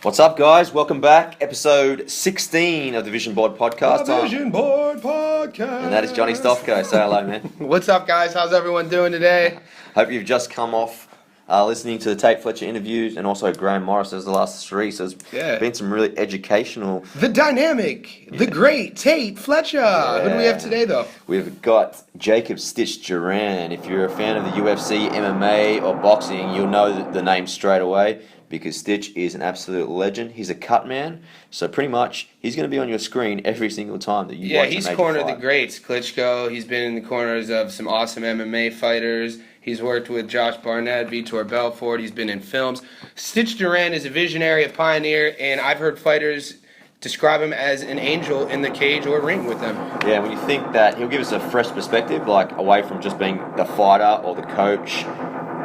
What's up, guys? Welcome back. Episode 16 of the Vision Board Podcast. The Vision Board Podcast. And that is Johnny Stofko. Say hello, man. What's up, guys? How's everyone doing today? Hope you've just come off listening to the Tate Fletcher interviews and also Graham Morris as the last three. So it's been some really educational. The dynamic, the great Tate Fletcher. Who do we have today, though? We've got Jacob Stitch Duran. If you're a fan of the UFC, MMA, or boxing, you'll know the name straight away, because Stitch is an absolute legend. He's a cut man, so pretty much he's going to be on your screen every single time that you watch a major fight. Yeah, he's cornered the greats. Klitschko, he's been in the corners of some awesome MMA fighters. He's worked with Josh Barnett, Vitor Belfort. He's been in films. Stitch Duran is a visionary, a pioneer, and I've heard fighters describe him as an angel in the cage or ring with them. Yeah, when you think that he'll give us a fresh perspective, like away from just being the fighter or the coach,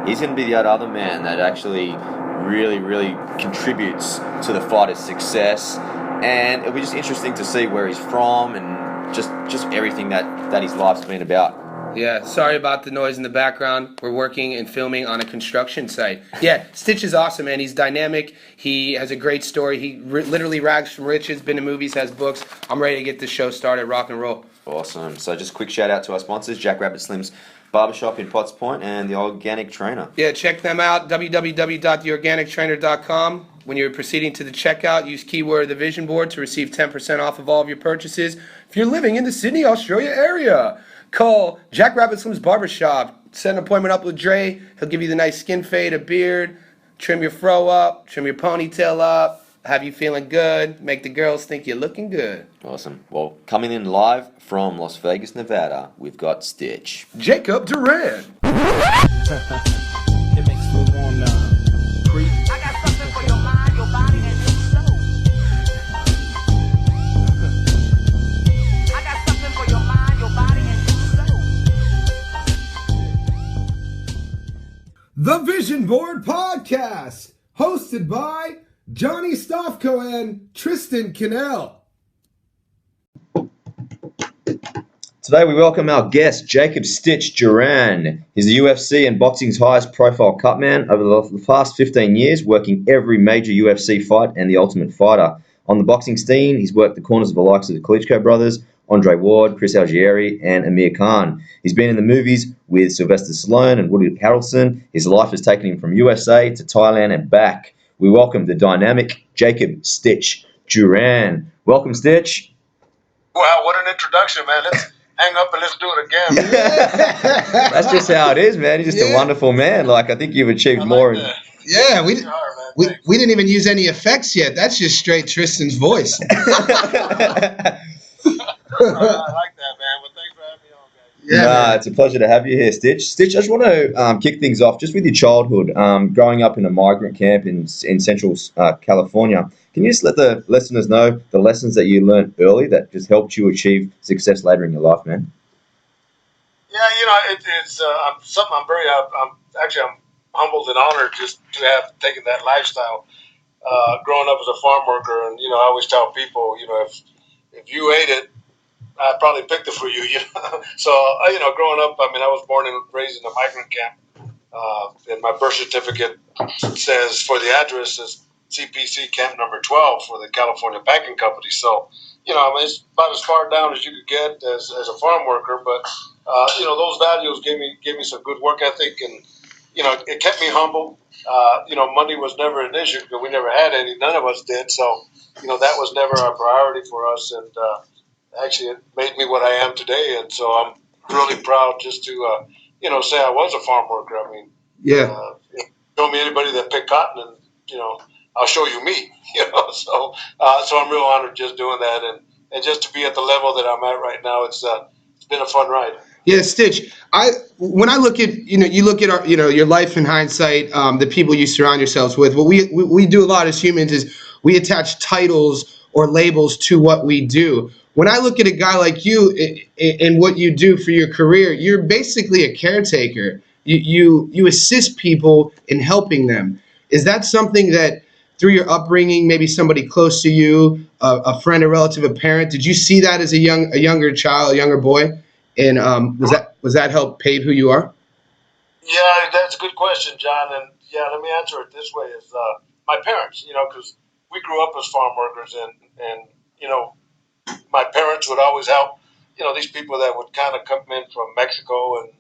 he's going to be the other man that actually really contributes to the fighter's success, and it'll be just interesting to see where he's from and just everything that his life's been about. Yeah, sorry about the noise in the background. We're working and filming on a construction site. Yeah, Stitch is awesome, man. He's dynamic. He has a great story. He literally rags from riches, been to movies, has books. I'm ready to get this show started, rock and roll. Awesome. So just a quick shout out to our sponsors, Jack Rabbit Slim's Barbershop in Potts Point and The Organic Trainer. Yeah, check them out, www.theorganictrainer.com. When you're proceeding to the checkout, use keyword The Vision Board to receive 10% off of all of your purchases. If you're living in the Sydney, Australia area, call Jack Rabbit Slim's Barbershop. Set an appointment up with Dre. He'll give you the nice skin fade, a beard, trim your fro up, trim your ponytail up, have you feeling good, make the girls think you're looking good. Awesome. Well, coming in live from Las Vegas, Nevada, we've got Stitch. Jacob Duran. It makes me wanna creep. I got something for your mind, your body, and your soul. I got something for your mind, your body, and your soul. The Vision Board Podcast, hosted by Johnny Stofko and Tristan Cannell. Today we welcome our guest, Jacob Stitch Duran. He's the UFC and boxing's highest profile cutman over the past 15 years, working every major UFC fight and the Ultimate Fighter. On the boxing scene, he's worked the corners of the likes of the Klitschko brothers, Andre Ward, Chris Algeri, and Amir Khan. He's been in the movies with Sylvester Stallone and Woody Harrelson. His life has taken him from USA to Thailand and back. We welcome the dynamic Jacob Stitch Duran. Welcome, Stitch. Wow, what an introduction, man. Let's hang up and let's do it again. That's just how it is, man. He's just a wonderful man. Like, I think you've achieved more. Yeah, we didn't even use any effects yet. That's just straight Tristan's voice. I like that, man. Well, thanks for having me on, guys. Yeah, it's a pleasure to have you here, Stitch. Stitch, I just want to kick things off just with your childhood, growing up in a migrant camp in Central California. Can you just let the listeners know the lessons that you learned early that just helped you achieve success later in your life, man? Yeah, it's something I'm humbled and honored just to have taken that lifestyle. Growing up as a farm worker, and I always tell people, if you ate it, I probably picked it for you. So growing up, I was born and raised in a migrant camp, and my birth certificate says for the address is CPC camp number 12 for the California Packing Company. So, it's about as far down as you could get as a farm worker. But, those values gave me some good work ethic, and, it kept me humble. Money was never an issue because we never had any. None of us did. So, that was never our priority for us. And actually, it made me what I am today. And so I'm really proud just to, say I was a farm worker. Show me anybody that picked cotton and, I'll show you me, So I'm real honored just doing that, and just to be at the level that I'm at right now. It's been a fun ride. Yeah, Stitch. When I look at you look at our your life in hindsight, the people you surround yourselves with. What we do a lot as humans is we attach titles or labels to what we do. When I look at a guy like you and what you do for your career, you're basically a caretaker. You assist people in helping them. Is that something that, through your upbringing, maybe somebody close to you, a friend, a relative, a parent, did you see that as a younger child, a younger boy? And was that help pave who you are? Yeah, that's a good question, John. And yeah, let me answer it this way: is my parents, because we grew up as farm workers, and you know, my parents would always help. You know, these people that would kind of come in from Mexico and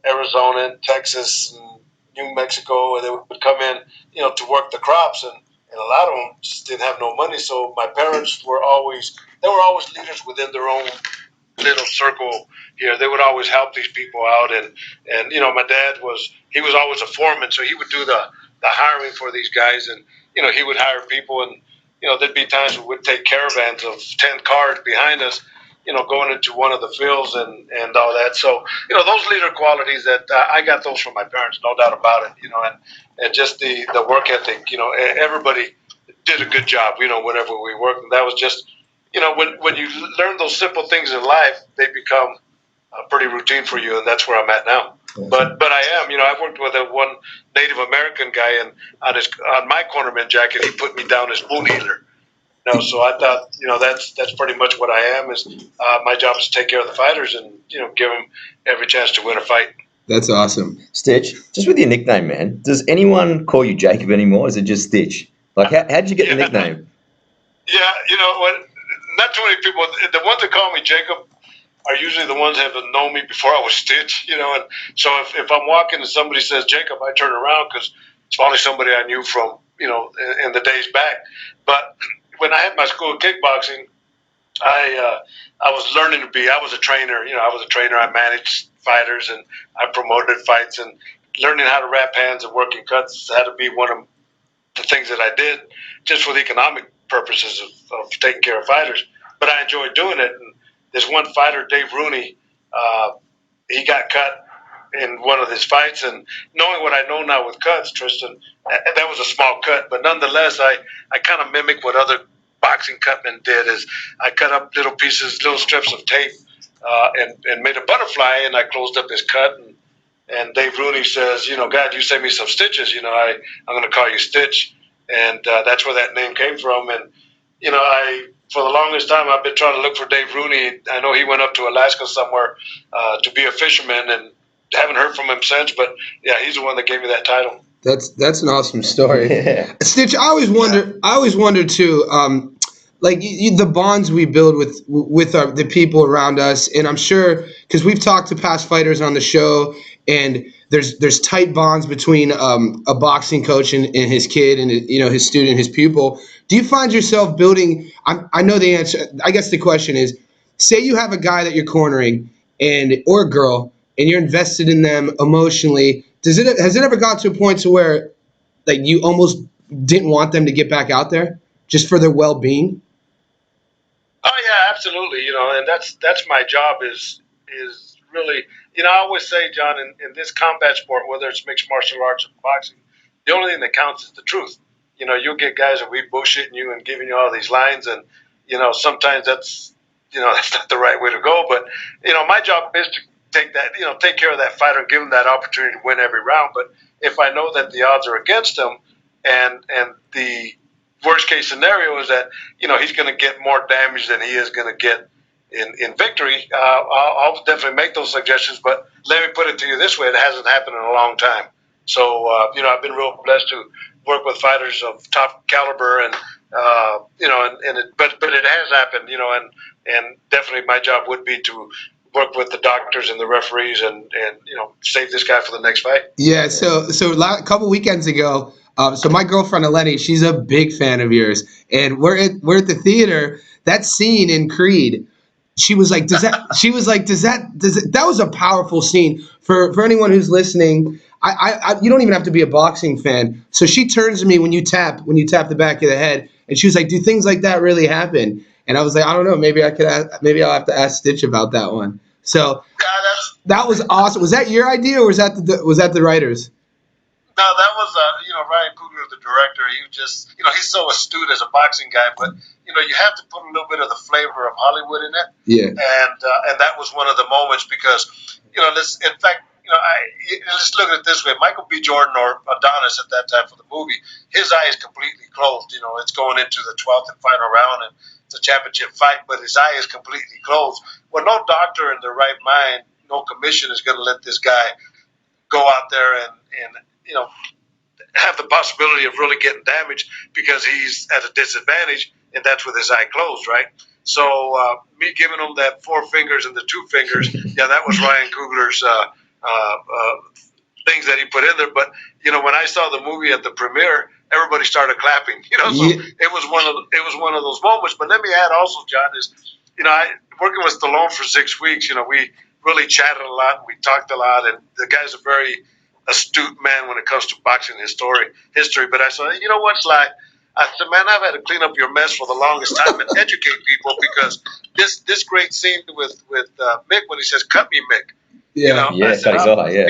Arizona and Texas and New Mexico, and they would come in, you know, to work the crops, and a lot of them just didn't have no money. So my parents were always leaders within their own little circle here. They would always help these people out, and you know, my dad was always a foreman, so he would do the hiring for these guys, and you know, he would hire people, and you know, there'd be times we would take caravans of 10 cars behind us, you know, going into one of the fields and all that. So you know, those leader qualities that I got those from my parents, no doubt about it. You know, and just the work ethic. You know, everybody did a good job. You know, whenever we worked, and that was just, you know, when you learn those simple things in life, they become pretty routine for you, and that's where I'm at now. But I am, you know, I've worked with one Native American guy, and on my cornerman jacket, he put me down as wound healer. You know, so I thought, you know, that's pretty much what I am. Is my job is to take care of the fighters and, you know, give them every chance to win a fight. That's awesome. Stitch, just with your nickname, man, does anyone call you Jacob anymore? Is it just Stitch? Like, how did you get the nickname? Yeah, you know, not too many people. The ones that call me Jacob are usually the ones that have known me before I was Stitch, you know. And so if I'm walking and somebody says Jacob, I turn around because it's probably somebody I knew from, you know, in the days back. But when I had my school of kickboxing, I was learning to be. I was a trainer. You know, I was a trainer. I managed fighters and I promoted fights, and learning how to wrap hands and working cuts had to be one of the things that I did just for the economic purposes of taking care of fighters. But I enjoyed doing it. And this one fighter, Dave Rooney, he got cut in one of his fights, and knowing what I know now with cuts, Tristan, that was a small cut, but nonetheless, I kind of mimic what other boxing cutmen did. Is I cut up little pieces, little strips of tape, and made a butterfly, and I closed up his cut. And Dave Rooney says, you know, God, you send me some stitches. You know, I'm going to call you Stitch, and that's where that name came from. And you know, for the longest time, I've been trying to look for Dave Rooney. I know he went up to Alaska somewhere to be a fisherman, and haven't heard from him since. But yeah, he's the one that gave me that title. That's an awesome story. Yeah. Stitch, I always wonder too, like the bonds we build with the people around us, and I'm sure because we've talked to past fighters on the show, and there's tight bonds between a boxing coach and his kid, and you know, his student, his pupil. Do you find yourself building? I know the answer. I guess the question is, say you have a guy that you're cornering, or a girl, and you're invested in them emotionally. Has it ever got to a point to where, like, you almost didn't want them to get back out there just for their well-being? Oh yeah, absolutely. You know, and that's my job is really, you know, I always say, John, in this combat sport, whether it's mixed martial arts or boxing, the only thing that counts is the truth. You know, you'll get guys that be bullshitting you and giving you all these lines, and you know, sometimes that's, you know, that's not the right way to go. But you know, my job is to take care of that fighter and give him that opportunity to win every round. But if I know that the odds are against him, and the worst case scenario is that, you know, he's going to get more damage than he is going to get in victory, I'll definitely make those suggestions. But let me put it to you this way: it hasn't happened in a long time. So you know, I've been real blessed to work with fighters of top caliber, and you know, but it has happened, you know, and definitely my job would be to work with the doctors and the referees, and you know, save this guy for the next fight. Yeah. So a couple weekends ago, so my girlfriend Eleni, she's a big fan of yours, and we're at the theater. That scene in Creed, she was like, does that? That was a powerful scene for anyone who's listening. You don't even have to be a boxing fan. So she turns to me when you tap the back of the head, and she was like, do things like that really happen? And I was like, I don't know. Maybe I'll have to ask Stitch about that one. So that was awesome. Was that your idea, or was that the writers? No, that was you know, Ryan Coogler, the director. He was just, you know, he's so astute as a boxing guy, but you know, you have to put a little bit of the flavor of Hollywood in it. Yeah. And that was one of the moments because, you know, in fact, you know, let's look at it this way: Michael B. Jordan, or Adonis at that time for the movie, his eye is completely closed. You know, it's going into the 12th and final round, and it's a championship fight, but his eye is completely closed. Well, no doctor in their right mind, no commission is going to let this guy go out there and you know, have the possibility of really getting damaged because he's at a disadvantage, and that's with his eye closed, right? So me giving him that 4 fingers and the 2 fingers, yeah, that was Ryan Coogler's things that he put in there. But when I saw the movie at the premiere, everybody started clapping. So it was one of those moments. But let me add also, John, is I working with Stallone for 6 weeks. We really chatted a lot, we talked a lot, and the guy's a very astute man when it comes to boxing history. But I said, you know what, Sly? I said, man, I've had to clean up your mess for the longest time and educate people, because this great scene with Mick when he says, "Cut me, Mick." Yeah. Yeah, I said, cutting Zola, yeah.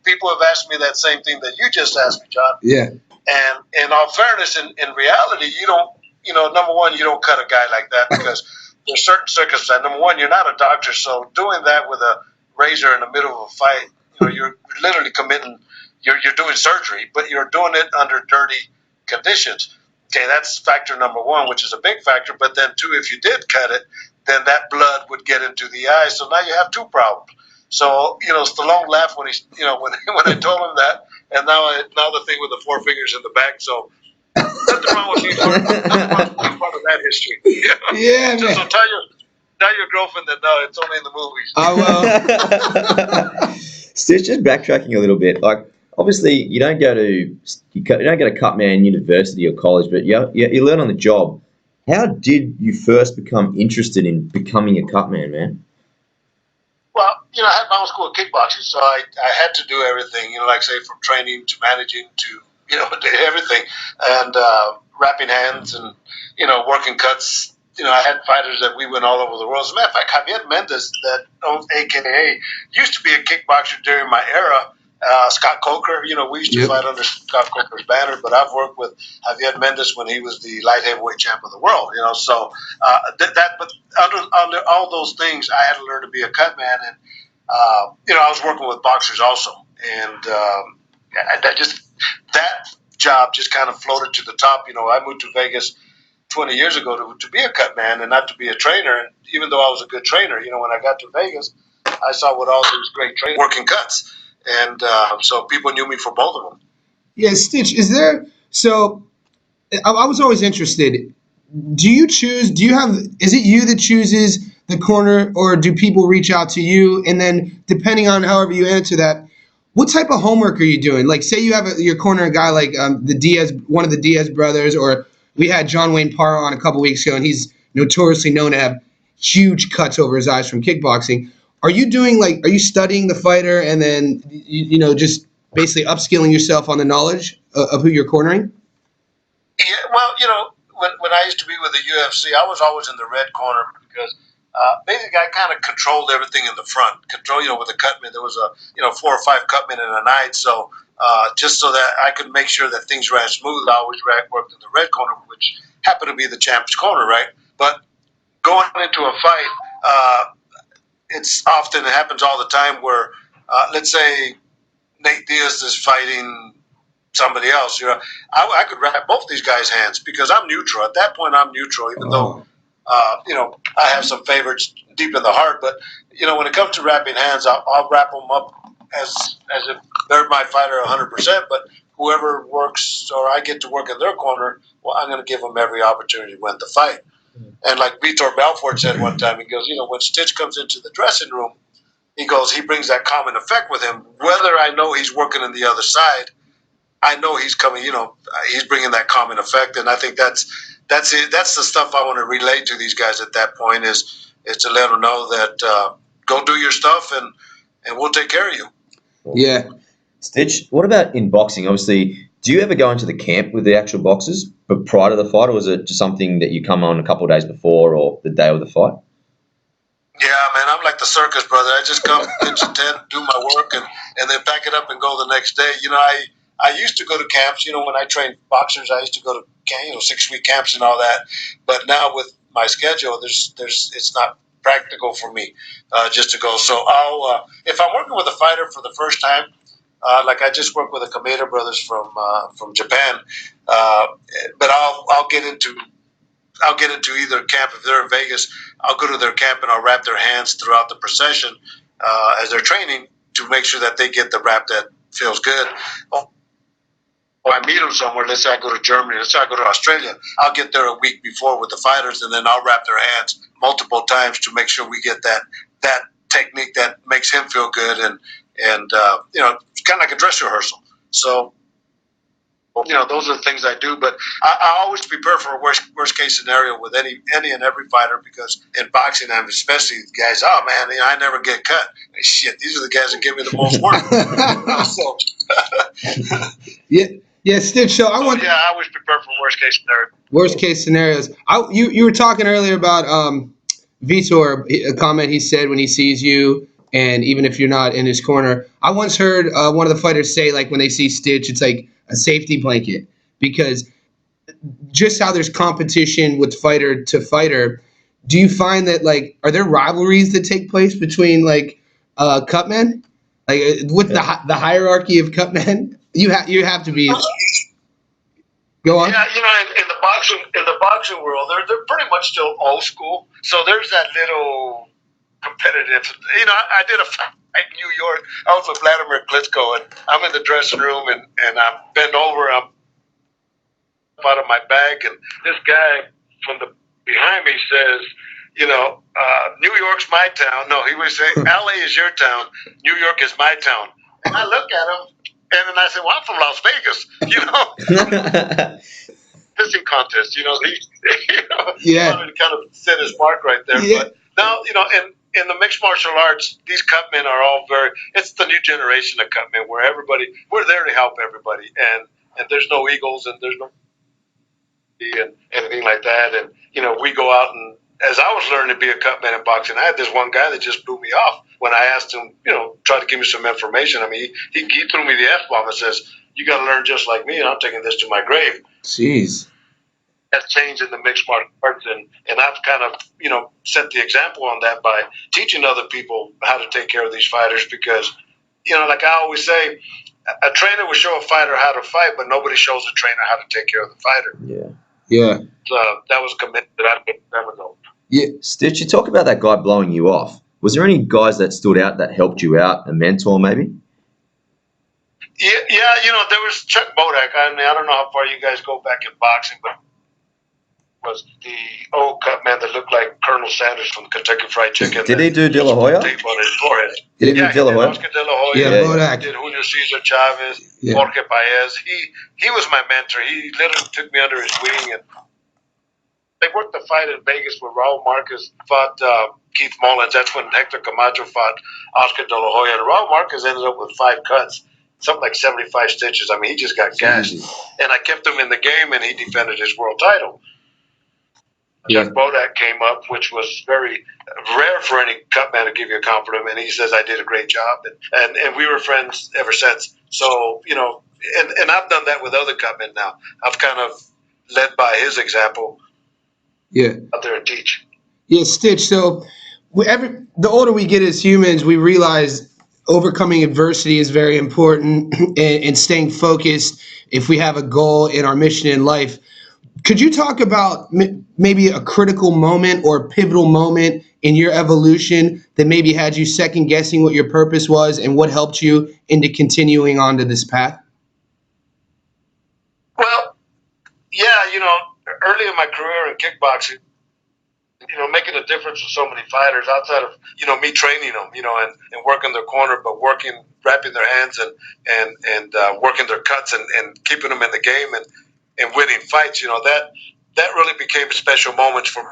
People have asked me that same thing that you just asked me, John. Yeah. And in all fairness, in reality, you don't, number one, you don't cut a guy like that because there's certain circumstances. Number one, you're not a doctor, so doing that with a razor in the middle of a fight, you're literally committing, you're doing surgery, but you're doing it under dirty conditions. Okay, that's factor number one, which is a big factor. But then, two, if you did cut it, then that blood would get into the eye. So now you have 2 problems. So, Stallone laughed when when I told him that, and now the thing with the 4 fingers in the back. So nothing wrong with being part of that history. Yeah, man. So tell your girlfriend that no, it's only in the movies. I will. Stitch, just backtracking a little bit. Like, obviously, you don't go to Cutman University or college, but you learn on the job. How did you first become interested in becoming a Cutman, man? Well, I had my own school of kickboxing, so I had to do everything, like say from training to managing to, everything, and wrapping hands and, working cuts. I had fighters that we went all over the world. As a matter of fact, Javier Mendez, that owns AKA, used to be a kickboxer during my era. Scott Coker, we used to fight under Scott Coker's banner, but I've worked with Javier Mendez when he was the light heavyweight champ of the world, so but under all those things, I had to learn to be a cut man, and I was working with boxers also, and that job just kind of floated to the top. I moved to Vegas 20 years ago to be a cut man and not to be a trainer, and even though I was a good trainer, when I got to Vegas, I saw what all these great trainers working cuts. And so people knew me for both of them. Yeah, Stitch, is there, so I was always interested. Do you have, is it you that chooses the corner, or do people reach out to you? And then depending on however you answer that, what type of homework are you doing? Like, say you have your corner a guy like one of the Diaz brothers, or we had John Wayne Parr on a couple weeks ago, and he's notoriously known to have huge cuts over his eyes from kickboxing. Are you studying the fighter and then, just basically upskilling yourself on the knowledge of who you're cornering? Yeah, well, when I used to be with the UFC, I was always in the red corner because basically I kind of controlled everything in the front. With the cutman, there was 4 or 5 cutmen in a night. So just so that I could make sure that things ran smooth, I always worked in the red corner, which happened to be the champ's corner, right? But going into a fight, it happens all the time where, let's say Nate Diaz is fighting somebody else. I could wrap both these guys' hands because I'm neutral. At that point, I'm neutral, even though, I have some favorites deep in the heart. But, when it comes to wrapping hands, I'll wrap them up as if they're my fighter 100%. But whoever works or I get to work in their corner, well, I'm going to give them every opportunity to win the fight. And like Vitor Belfort said one time, he goes, when Stitch comes into the dressing room, he goes, he brings that common effect with him. Whether I know he's working on the other side, I know he's coming, he's bringing that common effect. And I think that's it. That's the stuff I want to relate to these guys at that point is to let them know that go do your stuff and we'll take care of you. Yeah. Stitch, what about in boxing? Obviously, do you ever go into the camp with the actual boxers but prior to the fight, or is it just something that you come on a couple of days before or the day of the fight? Yeah, man, I'm like the circus brother. I just come into tent, do my work, and then pack it up and go the next day. I used to go to camps. When I trained boxers, I used to go to 6-week camps and all that. But now with my schedule, it's not practical for me just to go. So I'll if I'm working with a fighter for the first time, like I just worked with the Kameda brothers from Japan, but I'll get into either camp. If they're in Vegas, I'll go to their camp and I'll wrap their hands throughout the procession as they're training to make sure that they get the wrap that feels good. I meet them somewhere, let's say I go to Germany, let's say I go to Australia, I'll get there a week before with the fighters, and then I'll wrap their hands multiple times to make sure we get that technique that makes him feel good, and it's kind of like a dress rehearsal. So, those are the things I do, but I always prepare for a worst case scenario with any and every fighter, because in boxing, and especially guys, oh man, I never get cut. Shit, these are the guys that give me the most work. Yeah, Stitch. So I always prepare for worst case scenario. Worst case scenarios. You were talking earlier about Vitor, a comment he said when he sees you, and even if you're not in his corner. I once heard one of the fighters say, like, when they see Stitch, it's like a safety blanket, because just how there's competition with fighter to fighter. Do you find that, like, are there rivalries that take place between, like, cutmen, like with the hierarchy of cutmen? You have to be. Go on. Yeah, in the boxing world, they're pretty much still old school. So there's that little competitive. I did a fight in New York. I was with Vladimir Klitschko, and I'm in the dressing room, and I'm bent over. I'm out of my bag, and this guy from the behind me says, New York's my town. No, he was saying, LA is your town. New York is my town. And I look at him, and then I said, well, I'm from Las Vegas, Pissing contest, he wanted to kind of set his mark right there. Yeah. But now, in the mixed martial arts, these cutmen are all it's the new generation of cutmen where we're there to help everybody. And there's no egos, and there's no and anything like that. And, we go out, and as I was learning to be a cutman in boxing, I had this one guy that just blew me off when I asked him, try to give me some information. I mean, he threw me the F-bomb and says, you got to learn just like me, and I'm taking this to my grave. Jeez. That's changed in the mixed martial arts, and I've kind of, set the example on that by teaching other people how to take care of these fighters, because, like I always say, a trainer will show a fighter how to fight, but nobody shows a trainer how to take care of the fighter. Yeah. Yeah. So that was a commitment that I made time ago. Yeah. Stitch, you talk about that guy blowing you off. Was there any guys that stood out that helped you out, a mentor maybe? Yeah, there was Chuck Bodak. I mean, I don't know how far you guys go back in boxing, but was the old cut man that looked like Colonel Sanders from Kentucky Fried Chicken. Did he do De La Hoya? Tape on his forehead. Did he do De La Hoya? Oscar De La Hoya. Yeah, Bodak. Did Julio Cesar Chavez, Jorge Paez. He was my mentor. He literally took me under his wing, and they worked the fight in Vegas where Raul Marquez fought Keith Mullins. That's when Hector Camacho fought Oscar De La Hoya, and Raul Marquez ended up with 5 cuts. Something like 75 stitches. I mean, he just got gashed. And I kept him in the game, and he defended his world title. Yeah. Chuck Bodak came up, which was very rare for any cut man to give you a compliment, and he says I did a great job, and we were friends ever since. So, and I've done that with other cut men now. I've kind of led by his example. Yeah. Out there and teach. Yeah, Stitch. So the older we get as humans, we realize overcoming adversity is very important, and staying focused if we have a goal in our mission in life. Could you talk about maybe a critical moment or a pivotal moment in your evolution that maybe had you second guessing what your purpose was, and what helped you into continuing onto this path? Well, yeah, early in my career in kickboxing, making a difference with so many fighters outside of, me training them, and working their corner, but wrapping their hands and working their cuts and keeping them in the game and winning fights, that really became special moments for me.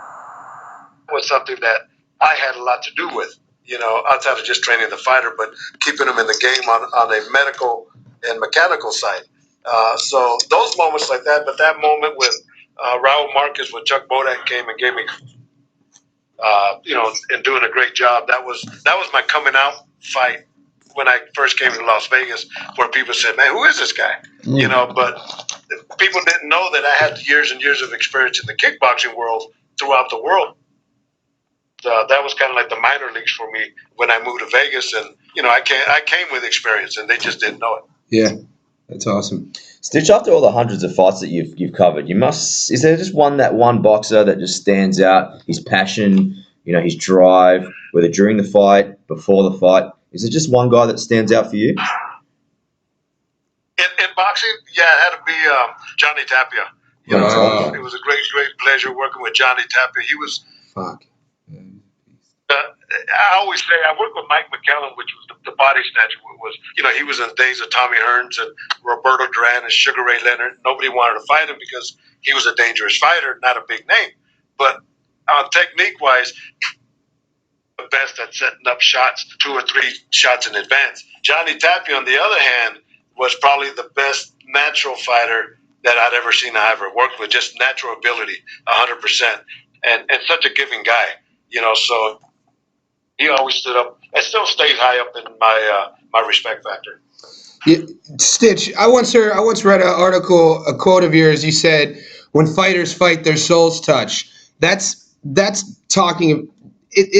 It was something that I had a lot to do with, outside of just training the fighter, but keeping them in the game on a medical and mechanical side. So those moments like that, but that moment with Raul Marquez, when Chuck Bodak came and gave me, and doing a great job. That was my coming out fight when I first came to Las Vegas, where people said, "Man, who is this guy?" But people didn't know that I had years and years of experience in the kickboxing world throughout the world. That was kind of like the minor leagues for me when I moved to Vegas, and I came with experience, and they just didn't know it. Yeah, that's awesome. Stitch, after all the hundreds of fights that you've covered, is there just one boxer that just stands out? His passion, his drive, whether during the fight, before the fight, is it just one guy that stands out for you? In boxing. boxing, yeah, it had to be Johnny Tapia. You know, it was a great pleasure working with Johnny Tapia. He was. Fuck. I always say I worked with Mike McKellen, which was the body snatcher. He was in the days of Tommy Hearns and Roberto Duran and Sugar Ray Leonard. Nobody wanted to fight him because he was a dangerous fighter, not a big name. But technique-wise, the best at setting up shots, 2 or 3 shots in advance. Johnny Tapia, on the other hand, was probably the best natural fighter that I'd ever seen. I ever worked with. Just natural ability, 100%, and such a giving guy. So he always stood up and still stays high up in my respect factor. Yeah, Stitch, I once read an article, a quote of yours. You said, "When fighters fight, their souls touch." That's talking.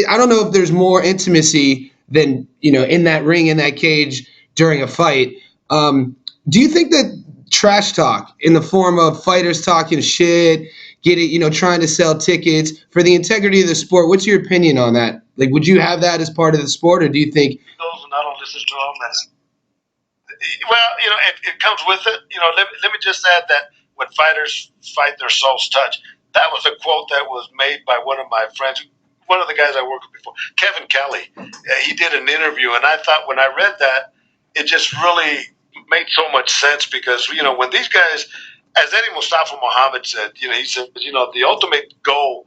I don't know if there's more intimacy than in that ring, in that cage during a fight. Do you think that trash talk in the form of fighters talking shit, trying to sell tickets for the integrity of the sport? What's your opinion on that? Like, would you have that as part of the sport, or do you think? Those and I don't listen to them. Well, it comes with it. Let me just add that when fighters fight, their souls touch. That was a quote that was made by one of my friends, one of the guys I worked with before, Kevin Kelly. He did an interview, and I thought when I read that, it just really made so much sense because, when these guys, as Eddie Mustafa Muhammad said, he said, the ultimate goal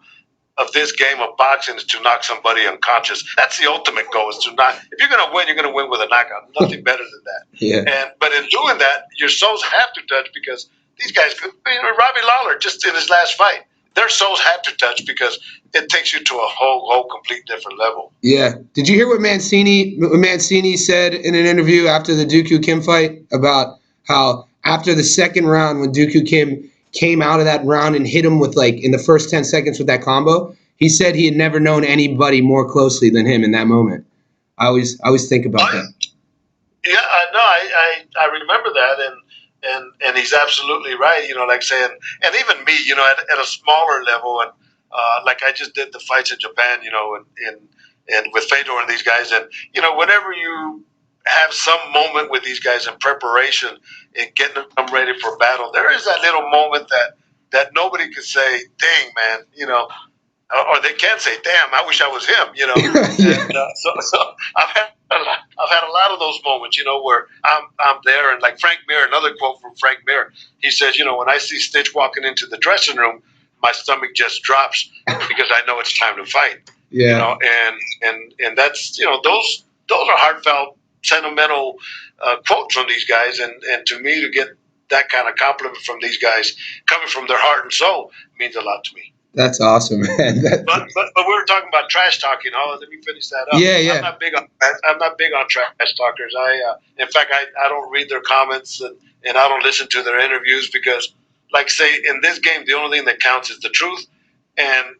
of this game of boxing is to knock somebody unconscious. That's the ultimate goal, is to knock. If you're going to win, you're going to win with a knockout. Nothing better than that. Yeah. But in doing that, your souls have to touch because these guys, Robbie Lawler, just in his last fight, their souls have to touch because it takes you to a whole complete different level. Yeah. Did you hear what Mancini said in an interview after the Dooku Kim fight about how after the second round, when Dooku Kim came out of that round and hit him with, in the first 10 seconds with that combo, he said he had never known anybody more closely than him in that moment. I always think about that. Yeah, I remember that, and he's absolutely right. Like saying, and even me, at a smaller level, and like I just did the fights in Japan, and with Fedor and these guys, and whenever you have some moment with these guys in preparation and getting them ready for battle, there is that little moment that nobody could say, "Dang, man," or they can say, "Damn, I wish I was him," Yeah. And, so I've had a lot of those moments, where I'm there, and like Frank Mir, another quote from Frank Mir, he says, when I see Stitch walking into the dressing room, my stomach just drops because I know it's time to fight. Yeah. And that's those are heartfelt, sentimental quotes from these guys, and to me, to get that kind of compliment from these guys coming from their heart and soul means a lot to me. That's awesome, man. But we were talking about trash talking. Let me finish that up. Yeah. I'm not big on trash talkers. In fact, I don't read their comments and I don't listen to their interviews because, like say, in this game, the only thing that counts is the truth. And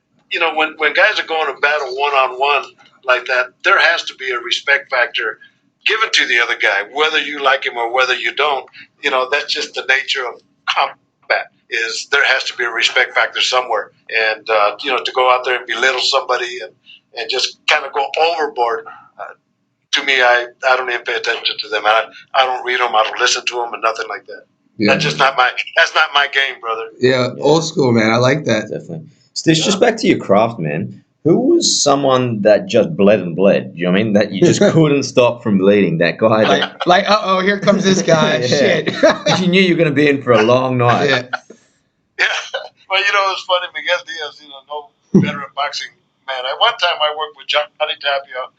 when guys are going to battle one-on-one like that, there has to be a respect factor given to the other guy, whether you like him or whether you don't. That's just the nature of combat. Is there has to be a respect factor somewhere, and to go out there and belittle somebody and just kind of go overboard. To me, I don't even pay attention to them. I don't read them. I don't listen to them, and nothing like that. Yeah. That's not my game, brother. Yeah, old school, man. I like that. Definitely. Stitch, just back to your craft, man. Who was someone that just bled and bled? You know what I mean? That you just couldn't stop from bleeding. That guy that here comes this guy. Yeah. Shit. you knew you were going to be in for a long night. Yeah. Yeah, well, it's funny. Miguel Diaz, no veteran boxing man. At one time, I worked with Johnny Tapia,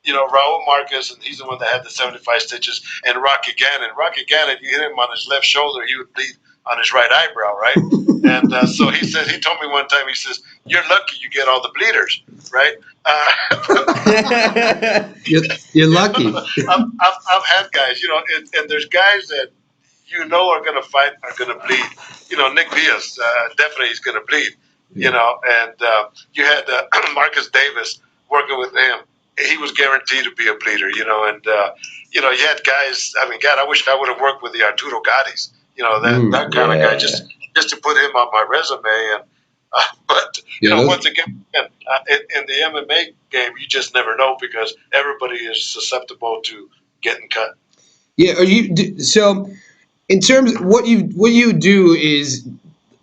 Raul Marquez, and he's the one that had the 75 stitches, and Rocky Gannon. Rocky Gannon, you hit him on his left shoulder, he would bleed on his right eyebrow, right? And so he told me one time, he says, "You're lucky you get all the bleeders," right? You're lucky. I've had guys, and there's guys that are going to fight, are going to bleed. Nick Diaz, definitely he's going to bleed. And you had Marcus Davis working with him. He was guaranteed to be a bleeder, and you had guys. I mean, God, I wish I would have worked with the Arturo Gattis. That kind of guy, just to put him on my resume. And but once again, in the MMA game, you just never know because everybody is susceptible to getting cut. Yeah. So in terms what you do is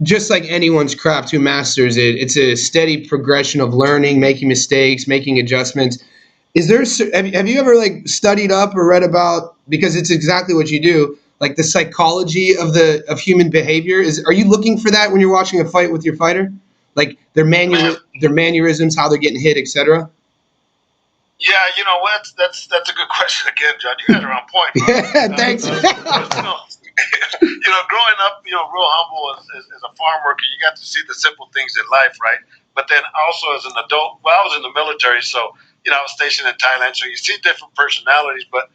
just like anyone's craft who masters it. It's a steady progression of learning, making mistakes, making adjustments. Is there have you ever like studied up or read about, because it's exactly what you do, like the psychology of human behavior? Are you looking for that when you're watching a fight with your fighter, like their mannerisms, how they're getting hit, etc.? Yeah, you know what? That's a good question again, John. You guys are on point. Yeah, thanks. Growing up, real humble as a farm worker, you got to see the simple things in life, right? But then also as an adult, I was in the military, so I was stationed in Thailand, so you see different personalities. But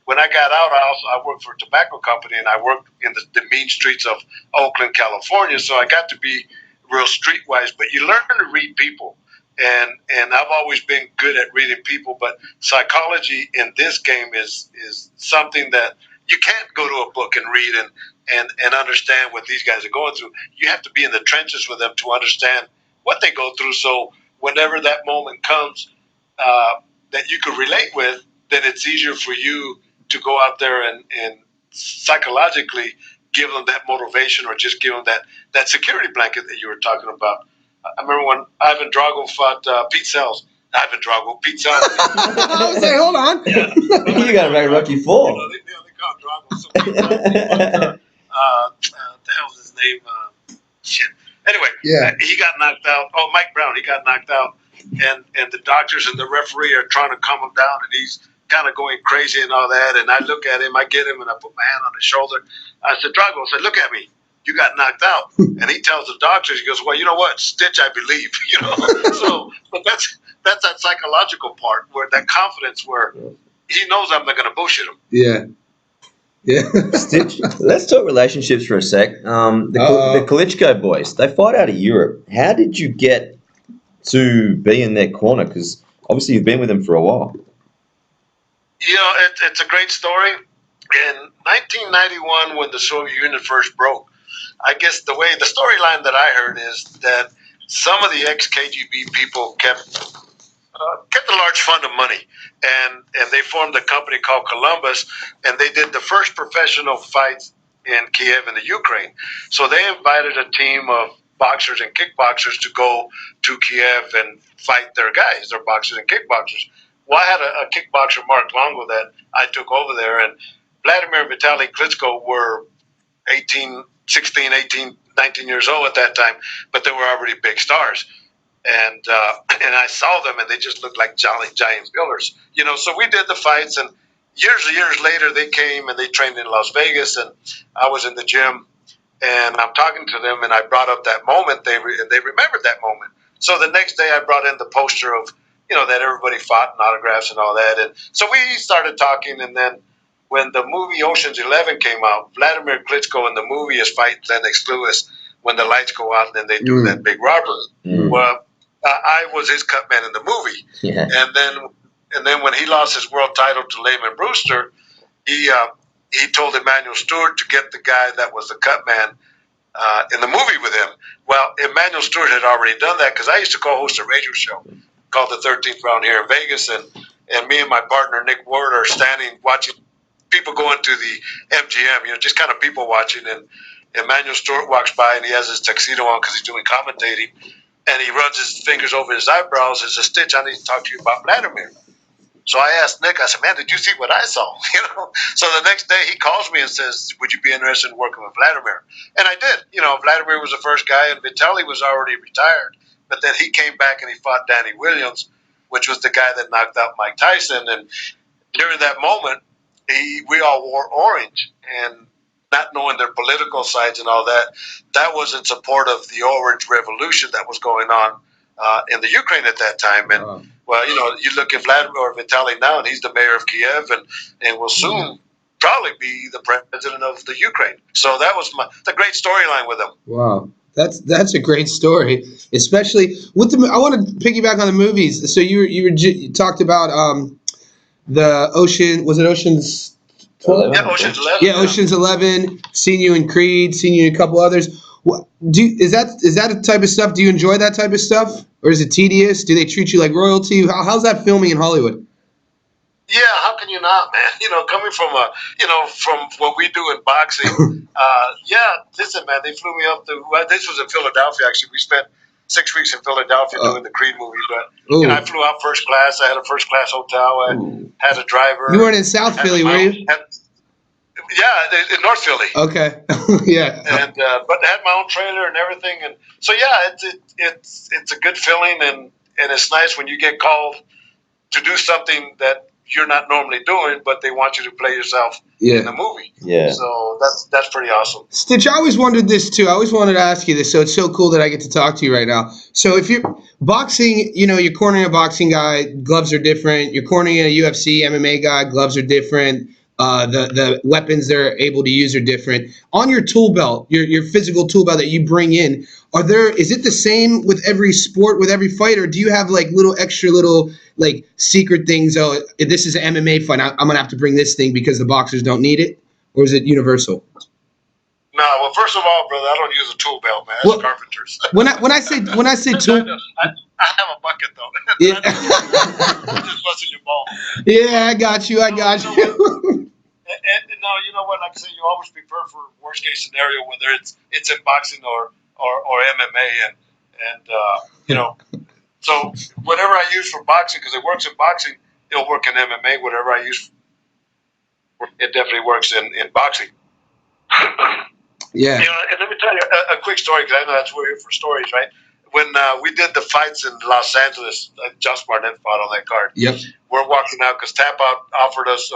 when I got out, I worked for a tobacco company, and I worked in the mean streets of Oakland, California. So I got to be real streetwise. But you learn to read people, and I've always been good at reading people. But psychology in this game is something that you can't go to a book and read and understand what these guys are going through. You have to be in the trenches with them to understand what they go through. So whenever that moment comes that you could relate with, then it's easier for you to go out there and psychologically give them that motivation, or just give them that security blanket that you were talking about. I remember when Ivan Drago fought Pete Sells. Pete Sells. I was like, hold on. Yeah. You got to make Rocky Four. They call Drago. So Pete Sells, what the hell's his name? Shit. Anyway, he got knocked out. Oh, Mike Brown, he got knocked out. And the doctors and the referee are trying to calm him down, and he's kind of going crazy and all that. And I look at him, I get him, and I put my hand on his shoulder. I said, Drago, I said, look at me. You got knocked out. And he tells the doctors, he goes, well, you know what? Stitch, I believe. So, but that's that psychological part, where that confidence, where he knows I'm not going to bullshit him. Yeah. Stitch, let's talk relationships for a sec. The Klitschko boys, they fight out of Europe. How did you get to be in their corner? Because obviously you've been with them for a while. It's a great story. In 1991, when the Soviet Union first broke, I guess the storyline that I heard is that some of the ex-KGB people kept a large fund of money, and they formed a company called Columbus, and they did the first professional fights in Kiev in the Ukraine. So they invited a team of boxers and kickboxers to go to Kiev and fight their guys, their boxers and kickboxers. Well, I had a kickboxer, Mark Longo, that I took over there, and Vladimir and Vitaly Klitschko were 16, 18, 19 years old at that time, but they were already big stars. And I saw them, and they just looked like giant builders. So we did the fights, and years later, they came and they trained in Las Vegas, and I was in the gym, and I'm talking to them, and I brought up that moment. They remembered that moment. So the next day, I brought in the poster of, that everybody fought and autographs and all that. And so we started talking, and then when the movie Ocean's 11 came out, Vladimir Klitschko in the movie is fighting Lennox Lewis when the lights go out and then they do that big robbery. Well, I was his cut man in the movie. Yeah. And then when he lost his world title to Lehman Brewster, he told Emmanuel Stewart to get the guy that was the cut man in the movie with him. Well, Emmanuel Stewart had already done that, because I used to co-host a radio show called The 13th Round here in Vegas, and me and my partner Nick Ward are standing watching people going to the MGM, just kind of people watching, and Emmanuel Stewart walks by, and he has his tuxedo on because he's doing commentating, and he runs his fingers over his eyebrows and says, Stitch, I need to talk to you about Vladimir. So I asked Nick, I said, man, did you see what I saw? So the next day he calls me and says, would you be interested in working with Vladimir? And I did. Vladimir was the first guy, and Vitaly was already retired. But then he came back and he fought Danny Williams, which was the guy that knocked out Mike Tyson. And during that moment, we all wore orange, and not knowing their political sides and all that, that was in support of the Orange Revolution that was going on in the Ukraine at that time. And well, you look at Vladimir or Vitaly now, and he's the mayor of Kiev, and will soon probably be the president of the Ukraine. So that was the great storyline with him. Wow. That's a great story, especially with the. I want to piggyback on the movies. So you talked about the Ocean. Was it Ocean's 12? Yeah, Ocean's 11. Yeah, Ocean's 11. Seen you in Creed. Seen you in a couple others. Is that a type of stuff? Do you enjoy that type of stuff, or is it tedious? Do they treat you like royalty? How's that filming in Hollywood? Yeah, how can you not, man? Coming from what we do in boxing, yeah, listen, man, they flew me up to, well, this was in Philadelphia, actually. We spent 6 weeks in Philadelphia doing the Creed movie, but, I Ooh. flew out first class. I had a first class hotel. I Ooh. had a driver. You weren't in South Philly, were you? Yeah, in North Philly. Okay. Yeah. And but I had my own trailer and everything, and so yeah, it's a good feeling, and it's nice when you get called to do something that you're not normally doing, but they want you to play yourself in the movie. Yeah. So that's pretty awesome. Stitch, I always wondered this too. I always wanted to ask you this, so it's so cool that I get to talk to you right now. So if you're boxing, you're cornering a boxing guy, gloves are different. You're cornering a UFC, MMA guy, gloves are different. The weapons they're able to use are different. On your tool belt, your physical tool belt that you bring in, is it the same with every sport, with every fight, or do you have like little like secret things? Oh, if this is an MMA fight, I'm gonna have to bring this thing because the boxers don't need it, or is it universal? No, well, first of all, brother, I don't use a tool belt, man. That's Well, carpenters. When I say tool, I have a bucket though. Yeah. I'm just busting your ball. yeah, I got you. And no, you know what? Like I say, you always prepare for worst case scenario, whether it's in boxing or MMA, and so whatever I use for boxing, because it works in boxing, it'll work in MMA. Whatever I use, it definitely works in boxing. Yeah. And let me tell you a quick story, because I know that's what we're here for stories, right? When we did the fights in Los Angeles, Josh Barnett fought on that card. Yep. We're walking out because Tap Out offered us.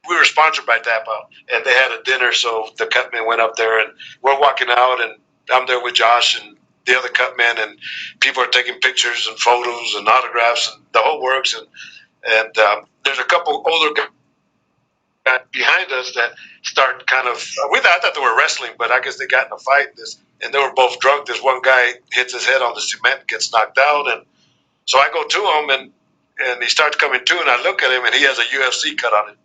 We were sponsored by Tap Out, and they had a dinner, so the cutmen went up there, and we're walking out, and I'm there with Josh and the other cutmen, and people are taking pictures and photos and autographs and the whole works, and there's a couple older guys behind us that start kind of. I thought they were wrestling, but I guess they got in a fight. And they were both drunk. This one guy hits his head on the cement, gets knocked out, and so I go to him, and he starts coming to, and I look at him, and he has a UFC cut on him.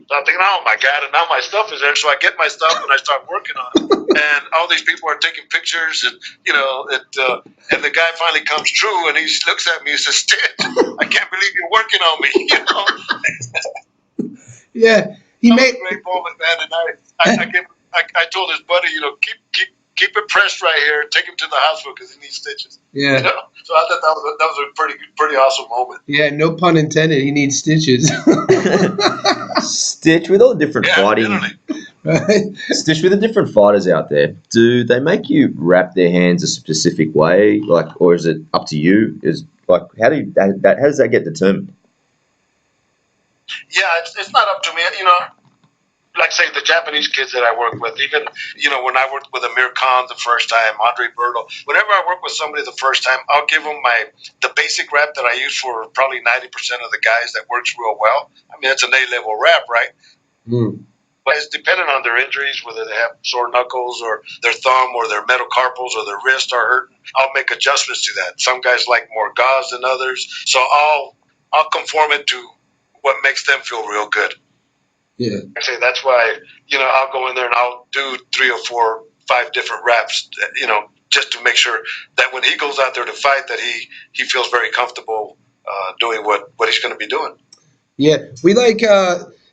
So I'm thinking, oh my God, and now my stuff is there. So I get my stuff and I start working on it. And all these people are taking pictures, and and the guy finally comes true, and he looks at me and says, "Stitch, I can't believe you're working on me." Yeah. He made a great moment, man. And I told his buddy, keep it pressed right here. Take him to the hospital because he needs stitches. Yeah. So I thought that was a pretty awesome moment. Yeah, no pun intended. He needs stitches. Stitch, with all the different fighting, Right? Stitch, with the different fighters out there, do they make you wrap their hands a specific way, or is it up to you? How does that get determined? Yeah, it's not up to me. Like say the Japanese kids that I work with, even when I worked with Amir Khan the first time, Andre Berto, whenever I work with somebody the first time, I'll give them the basic rep that I use for probably 90% of the guys that works real well. I mean, it's an A-level rep, right? Mm. But it's dependent on their injuries, whether they have sore knuckles or their thumb or their metacarpals or their wrist are hurting. I'll make adjustments to that. Some guys like more gauze than others, so I'll conform it to what makes them feel real good. Yeah. I say that's why, I'll go in there and I'll do 3 or 4, 5 different reps, just to make sure that when he goes out there to fight, that he feels very comfortable doing what he's going to be doing. Yeah. We like,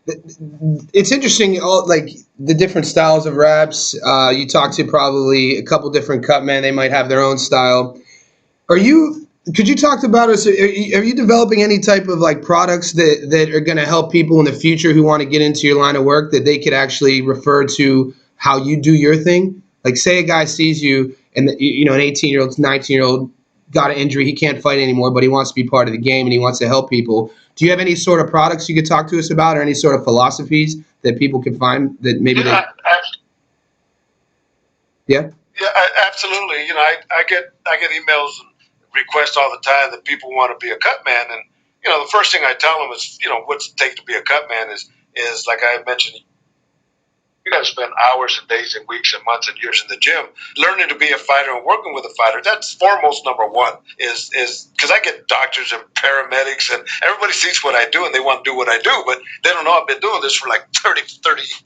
it's interesting, like the different styles of reps. You talk to probably a couple different cut men. They might have their own style. Could you talk about us? Are you developing any type of like products that are going to help people in the future who want to get into your line of work, that they could actually refer to how you do your thing? Like say a guy sees you and an 18-year-old, 19-year-old got an injury, he can't fight anymore, but he wants to be part of the game and he wants to help people. Do you have any sort of products you could talk to us about, or any sort of philosophies that people can find that maybe they? Yeah. Yeah, absolutely. I get emails and requests all the time that people want to be a cut man, and the first thing I tell them is what's it take to be a cut man is like I mentioned, you got to spend hours and days and weeks and months and years in the gym learning to be a fighter and working with a fighter. That's foremost number one, is because I get doctors and paramedics and everybody sees what I do and they want to do what I do, but they don't know I've been doing this for like 30 years.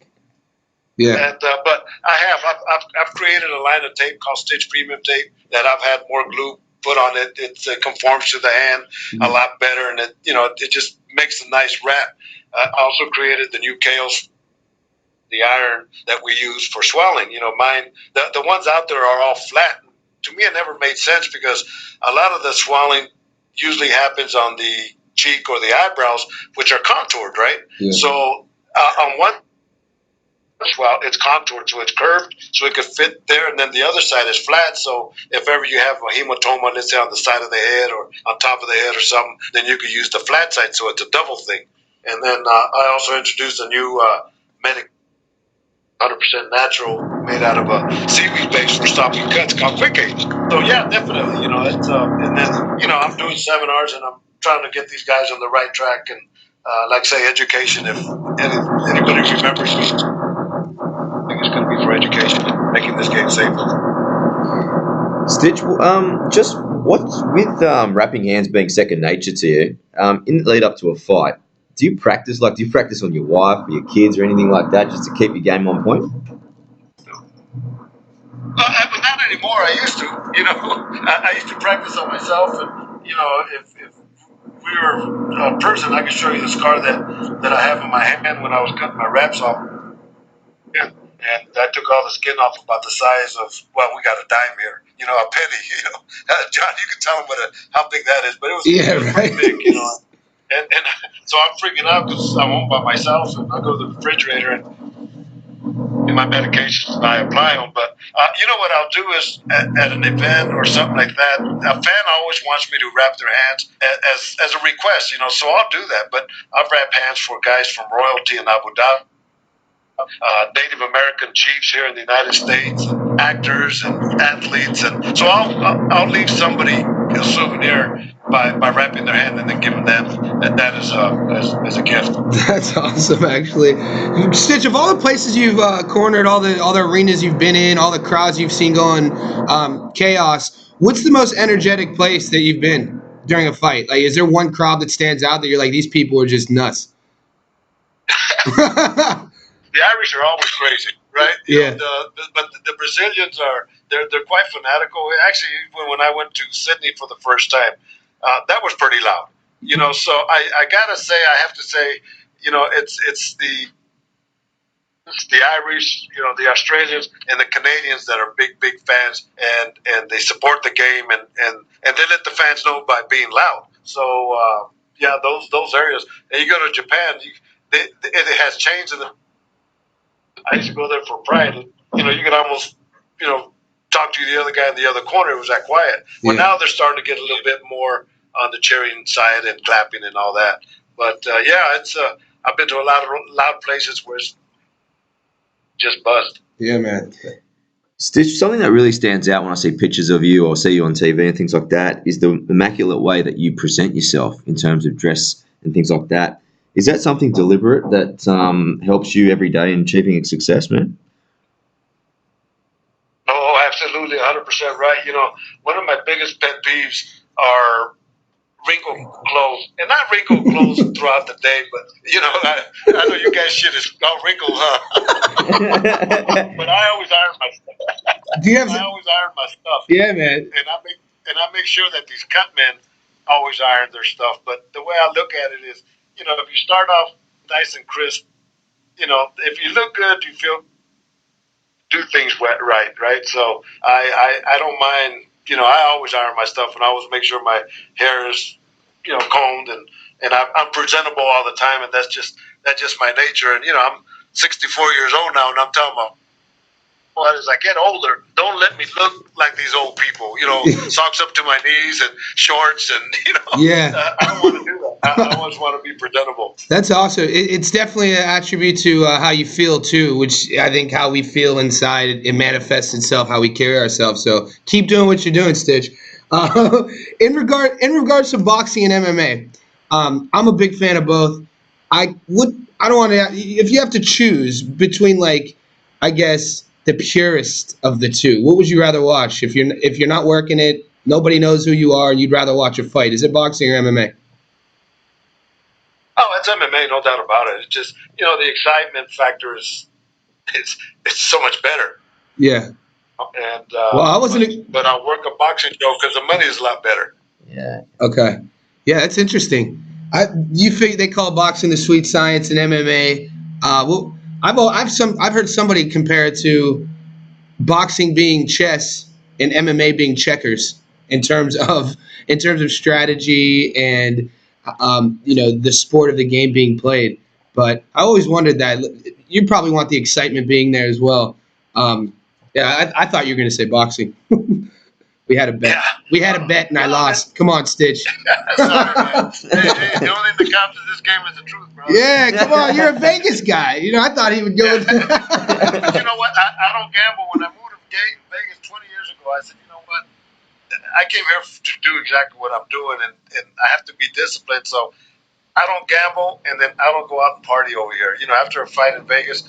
Yeah. And, but I've created a line of tape called Stitch Premium Tape that I've had more glue put on it, it conforms to the hand a lot better, and it just makes a nice wrap. Also created the new Kales, the iron that we use for swelling. Mine, the ones out there are all flat. To me, it never made sense because a lot of the swelling usually happens on the cheek or the eyebrows, which are contoured, right? Yeah. So on one swell, it's contoured, so it's curved, so it could fit there, and then the other side is flat. So if ever you have a hematoma, let's say on the side of the head or on top of the head or something, then you could use the flat side, so it's a double thing. And then I also introduced a new medic 100% natural, made out of a seaweed base for stopping cuts called Quick Aid. So yeah, definitely, it's and then I'm doing seminars and I'm trying to get these guys on the right track and like say education. If anybody remembers me, I think it's going to be for education, making this game safer. Stitch, just what's with wrapping hands being second nature to you? In the lead up to a fight, do you practice on your wife or your kids or anything like that just to keep your game on point? But not anymore. I used to, I used to practice on myself, and if we were a person, I could show you the scar that I have in my hand when I was cutting my wraps off. And I took all the skin off about the size of, well, we got a dime here, a penny, John, you can tell him how big that is, but it was pretty big, and so I'm freaking out because I'm home by myself, and I go to the refrigerator and my medications and I apply them. But what I'll do is at an event or something like that, a fan always wants me to wrap their hands as a request, so I'll do that. But I've wrapped hands for guys from royalty in Abu Dhabi, Native American chiefs here in the United States, and actors and athletes, and so I'll leave somebody a souvenir by wrapping their hand and then giving them that as a gift. That's awesome, actually. Stitch, of all the places you've cornered, all the arenas you've been in, all the crowds you've seen going chaos, what's the most energetic place that you've been during a fight? Like, is there one crowd that stands out that you're like, these people are just nuts? The Irish are always crazy, right? Yeah. But the Brazilians they're quite fanatical. Actually, when I went to Sydney for the first time, that was pretty loud. So I have to say, it's the Irish, the Australians and the Canadians that are big fans, and they support the game, and they let the fans know by being loud. So yeah, those areas. And you go to Japan, it has changed in the. I used to go there for pride. You could almost, talk to the other guy in the other corner. It was that quiet. Well, now they're starting to get a little bit more on the cheering side and clapping and all that. But yeah, it's I've been to a lot of loud places where it's just buzzed. Yeah, man. Stitch, something that really stands out when I see pictures of you or see you on TV and things like that is the immaculate way that you present yourself in terms of dress and things like that. Is that something deliberate that helps you every day in achieving success, man? Oh, absolutely, 100% right. One of my biggest pet peeves are wrinkled clothes, and not wrinkled clothes throughout the day, but I know you guys shit is all wrinkled, huh? But I always iron my stuff. I always iron my stuff. Yeah, man. And I make sure that these cut men always iron their stuff. But the way I look at it is, if you start off nice and crisp, if you look good, you feel do things right? So I don't mind. I always iron my stuff, and I always make sure my hair is, combed, and I'm presentable all the time, and that's just my nature. And I'm 64 years old now, and I'm telling my as I get older, don't let me look like these old people. Socks up to my knees and shorts, and Yeah. I don't want to do that. I always want to be presentable. That's awesome. It's definitely an attribute to how you feel too, which I think how we feel inside it manifests itself how we carry ourselves. So keep doing what you're doing, Stitch. In regards to boxing and MMA, I'm a big fan of both. I don't want to. If you have to choose between, like, I guess, the purest of the two, what would you rather watch? If you're not working it, nobody knows who you are, and you'd rather watch a fight. Is it boxing or MMA? Oh, it's MMA, no doubt about it. It's just, the excitement factor it's so much better. Yeah. And Well, I wasn't. but I'll work a boxing show because the money is a lot better. Yeah. Okay. Yeah, that's interesting. You think they call boxing the sweet science and MMA? Well, I've heard somebody compare it to boxing being chess and MMA being checkers in terms of strategy and the sport of the game being played. But I always wondered that you probably want the excitement being there as well. Yeah, I thought you were going to say boxing. We had a bet. Yeah. We had a bet, and I lost. Come on, Stitch. Sorry, man. Hey, the only thing that counts in this game is the truth, bro. Yeah, come on. You're a Vegas guy. I thought he would go with But you know what? I don't gamble. When I moved to Vegas 20 years ago, I said, you know what? I came here to do exactly what I'm doing, and I have to be disciplined. So I don't gamble, and then I don't go out and party over here. After a fight in Vegas,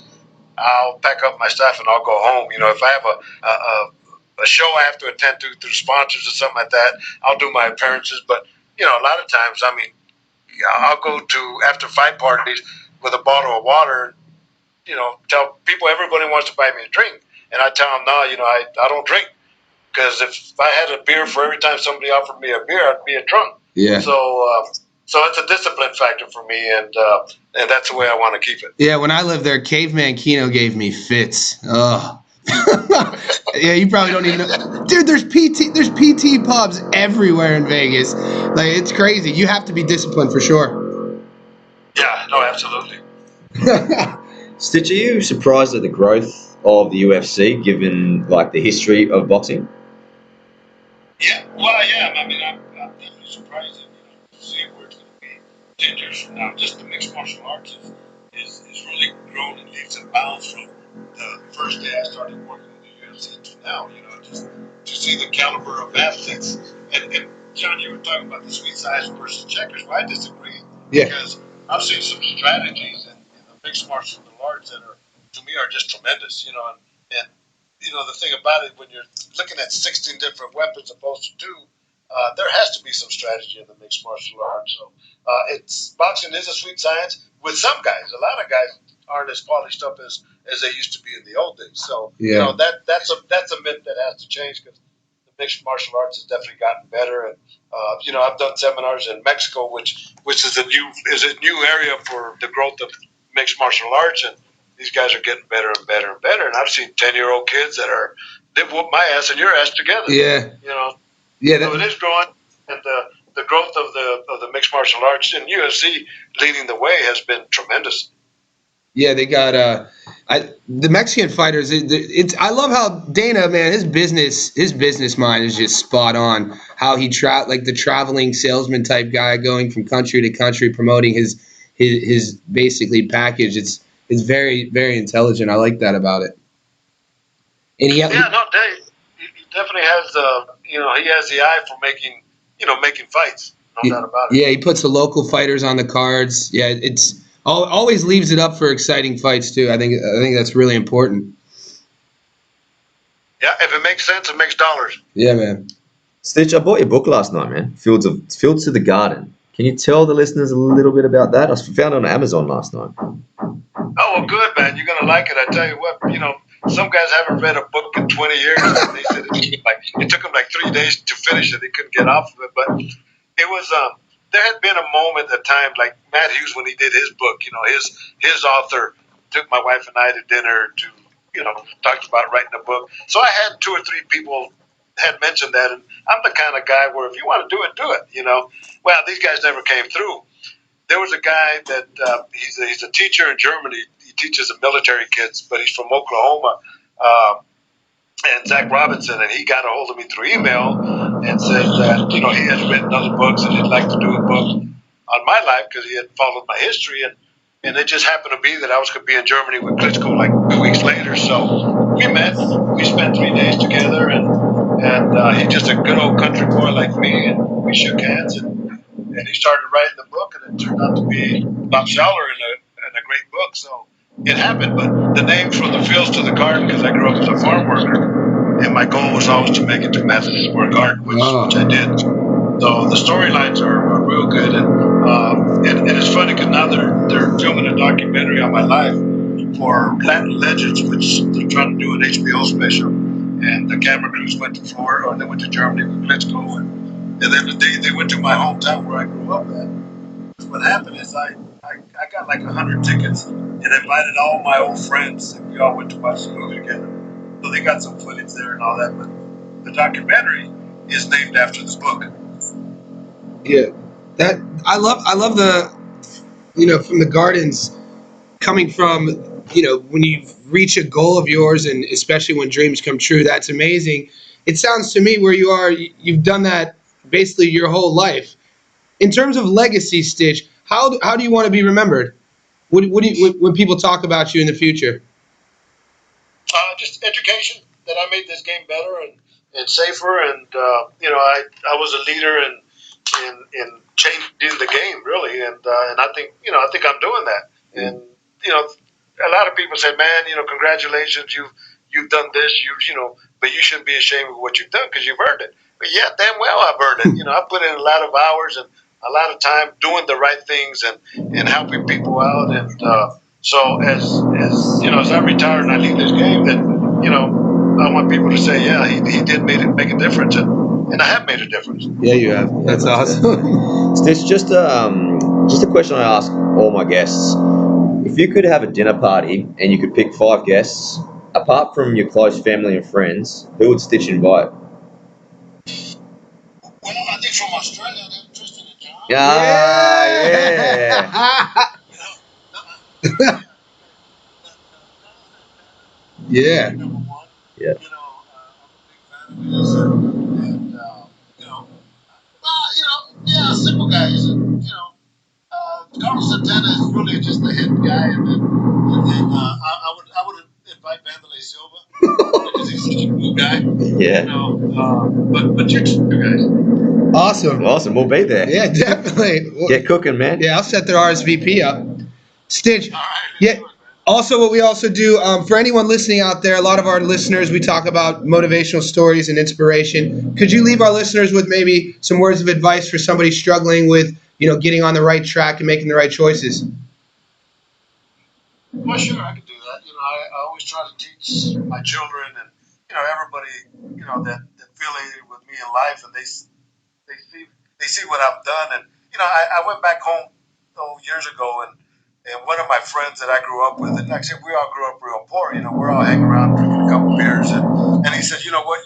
I'll pack up my stuff and I'll go home. If I have a show I have to attend to through sponsors or something like that, I'll do my appearances. But a lot of times, I'll go to after fight parties with a bottle of water. Tell people everybody wants to buy me a drink, and I tell them no. I don't drink because if I had a beer for every time somebody offered me a beer, I'd be a drunk. Yeah. So it's a discipline factor for me, and that's the way I want to keep it. Yeah, when I lived there, Caveman Keno gave me fits. Ugh. Yeah, you probably don't even know. Dude, there's PT pubs everywhere in Vegas. Like, it's crazy. You have to be disciplined for sure. Yeah, no, absolutely. Stitch, are you surprised at the growth of the UFC given the history of boxing? Yeah, well, I am. I'm definitely surprised to see where it's going to be 10 years from now. Just the mixed martial arts is really grown in leaps and bounds from the first day I started working with the UFC to now. Just to see the caliber of athletes. And John, you were talking about the sweet size versus checkers. Well, I disagree. Yeah. Because I've seen some strategies in the mixed martial arts that to me, are just tremendous. And the thing about it, when you're looking at 16 different weapons opposed to 2, there has to be some strategy in the mixed martial arts. So boxing is a sweet science with some guys. A lot of guys aren't as polished up as they used to be in the old days. So Yeah. that's a myth that has to change because the mixed martial arts has definitely gotten better. And I've done seminars in Mexico, which is a new area for the growth of mixed martial arts, and these guys are getting better and better and better. And I've seen 10-year-old kids they whoop my ass and your ass together. Yeah. Yeah. So it is growing, and the growth of the mixed martial arts in UFC leading the way has been tremendous. Yeah, they got the Mexican fighters. I love how Dana, man, his business mind is just spot on. How he the traveling salesman type guy, going from country to country, promoting his basically package. It's very, very intelligent. I like that about it. And he definitely has he has the eye for making fights. No doubt about it. Yeah, he puts the local fighters on the cards. Yeah, it's always leaves it up for exciting fights too. I think that's really important. Yeah, if it makes sense, it makes dollars. Yeah, man. Stitch, I bought your book last night, man. Fields to the Garden. Can you tell the listeners a little bit about that? I found it on Amazon last night. Oh, well, good, man. You're gonna like it. I tell you what, some guys haven't read a book in 20 years. And they said it took them 3 days to finish it. They couldn't get off of it, but it was. There had been a moment, a time, like Matt Hughes when he did his book. His author took my wife and I to dinner to, talked about writing a book. So I had 2 or 3 people had mentioned that, and I'm the kind of guy where if you want to do it. Well, these guys never came through. There was a guy that he's a teacher in Germany. He teaches the military kids, but he's from Oklahoma. And Zach Robinson, and he got a hold of me through email and said that he has written other books and he'd like to do a book on my life because he had followed my history, and it just happened to be that I was going to be in Germany with Klitschko 2 weeks later. So we met, we spent 3 days together, and he's just a good old country boy like me, and we shook hands, and he started writing the book, and it turned out to be Bob Schaller in a great book. So it happened, but the name from the fields to the garden, because I grew up as a farm worker, and my goal was always to make it to Madison Square Garden, which I did. So the storylines are real good, and it's funny because now they're filming a documentary on my life for Latin Legends, which they're trying to do an HBO special, and the camera crews went to Florida, or they went to Germany with Klitschko, and then they went to my hometown where I grew up at. What happened is I got like 100 tickets and invited all my old friends, and we all went to watch the movie together. So they got some footage there and all that, but the documentary is named after this book. Yeah, that I love the from the gardens coming from when you reach a goal of yours, and especially when dreams come true. That's amazing. It sounds to me where you are, you've done that basically your whole life. In terms of legacy, Stitch, how do you want to be remembered? What do you, when people talk about you in the future? Just education, that I made this game better and safer, and I was a leader in changing the game really, and I think I'm doing that, and a lot of people say, man, congratulations, you've done this, but you shouldn't be ashamed of what you've done because you've earned it. But yeah, damn well I've earned it. I put in a lot of hours and a lot of time doing the right things and helping people out, and so as I retire and I leave this game, that I want people to say, yeah, he did make a difference, and I have made a difference. Yeah, you have. That's awesome. Stitch, just a question I ask all my guests. If you could have a dinner party and you could pick 5 guests, apart from your close family and friends, who would Stitch invite? Well, I think from Australia, they're interested in John. Yeah. Yeah. Number one. Yeah. I'm a big fan of his, and simple guys, and Carlos Santana is really just the hit guy, and then I would invite Vanderlei Silva because he's such a cool guy. Yeah. But you're two guys. Awesome. Awesome. We'll be there. Yeah, definitely. Get cooking, man. Yeah, I'll set their RSVP up. Stitch. All right. Yeah. Also, what we also do, for anyone listening out there, a lot of our listeners, we talk about motivational stories and inspiration. Could you leave our listeners with maybe some words of advice for somebody struggling with, getting on the right track and making the right choices? Well, sure, I can do that. I always try to teach my children and everybody that affiliated with me in life, and they see what I've done. And I went back home years ago, and one of my friends that I grew up with, and like I said, we all grew up real poor. We're all hanging around drinking a couple beers, and he said, you know what,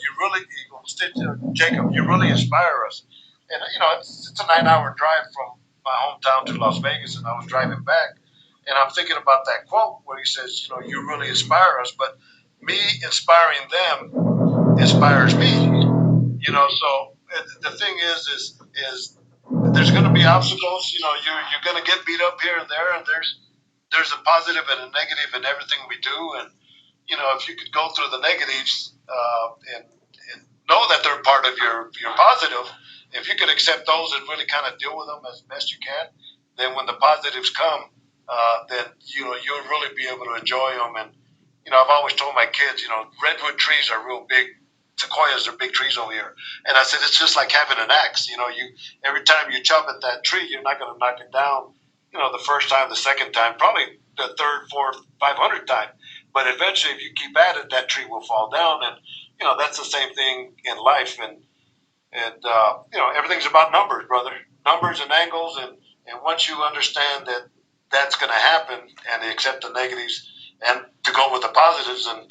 Jacob, you really inspire us. And it's a 9-hour drive from my hometown to Las Vegas, and I was driving back, and I'm thinking about that quote where he says, you really inspire us, but me inspiring them inspires me. So the thing is there's going to be obstacles. You're going to get beat up here and there, and there's a positive and a negative in everything we do. And if you could go through the negatives and know that they're part of your positive, if you could accept those and really kind of deal with them as best you can, then when the positives come, then you'll really be able to enjoy them. And I've always told my kids, redwood trees are real big. Sequoias are big trees over here, and I said it's just like having an axe. You every time you chop at that tree, you're not going to knock it down. The first time, the second time, probably the third, fourth, 500th time. But eventually, if you keep at it, that tree will fall down. And that's the same thing in life. And everything's about numbers, brother. Numbers and angles. And once you understand that that's going to happen, and accept the negatives, and to go with the positives, and